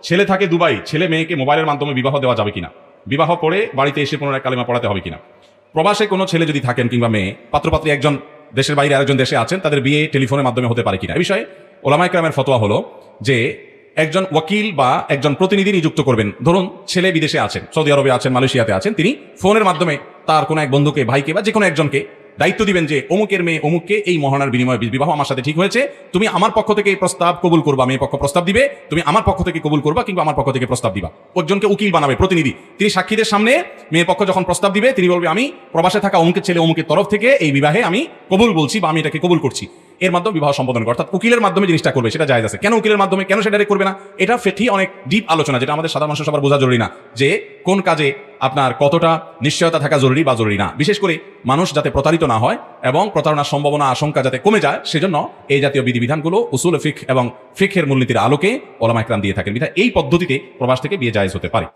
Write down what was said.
ছেলে থাকে দুবাই, ছেলে মেয়েকে মোবাইলের মাধ্যমে বিবাহ দেওয়া যাবে কিনা, বিবাহ পরে বাড়িতে এসে পুনরায় কালেমা পড়াতে হবে কিনা, প্রবাসে কোনো ছেলে যদি থাকেন কিংবা মেয়ে, পাত্রপাত্রী একজন দেশের বাইরে আরেকজন দেশে আছেন, তাদের বিয়ে টেলিফোনের মাধ্যমে হতে পারে কিনা, এই বিষয়ে ওলামায়ে কেরামের ফতোয়া হলো যে একজন ওয়াকিল বা একজন প্রতিনিধি নিযুক্ত করবেন। ধরুন ছেলে বিদেশে আছেন, সৌদি আরবে আছেন, মালয়েশিয়াতে আছেন, তিনি ফোনের মাধ্যমে তার কোনো এক বন্ধুকে, ভাইকে বা যে কোনো একজনকে দায়িত্ব দিবেন যে অমুকের মেয়ে অমুককে এই মহানার বিনিময়ে বিবাহ আমার সাথে ঠিক হয়েছে, তুমি আমার পক্ষ থেকে এই প্রস্তাব কবুল করবা, মেয়ে পক্ষ প্রস্তাব দিবে, তুমি আমার পক্ষ থেকে কবুল করবা কিংবা আমার পক্ষ থেকে প্রস্তাব দিবা। একজনকে উকিল বানাবে, প্রতিনিধি, তিনি সাক্ষীদের সামনে মেয়ে পক্ষ যখন প্রস্তাব দিবে তিনি বলবে আমি প্রবাসে থাকা অমুকের ছেলে অমুকের তরফ থেকে এই বিবাহে আমি কবুল বলছি বা আমি এটাকে কবুল করছি, এর মাধ্যমে বিবাহ সম্পাদন করে। অর্থাৎ উকিলের মাধ্যমে জিনিসটা করবে, সেটা জায়েজ আছে। কেন উকিলের মাধ্যমে, কেন সেটা করবে না, এটা ফেটি অনেক ডিপ আলোচনা, যেটা আমাদের সাধারণ মানুষের সবার বোঝা জরুরি না, যে কোন কাজে আপনার কতটা নিশ্চয়তা থাকা জরুরি বা জরুরি না। বিশেষ করে মানুষ যাতে প্রতারিত না হয় এবং প্রতারণার সম্ভাবনা আশঙ্কা যাতে কমে যায়, সেজন্য এই জাতীয় বিধিবিধানগুলো উসুল ফিকহ এবং ফিকহের মূলনীতির আলোকে ওলামায়ে কেরাম দিয়ে থাকেন। এই পদ্ধতিতে প্রবাস থেকে বিয়ে জায়েজ হতে পারে।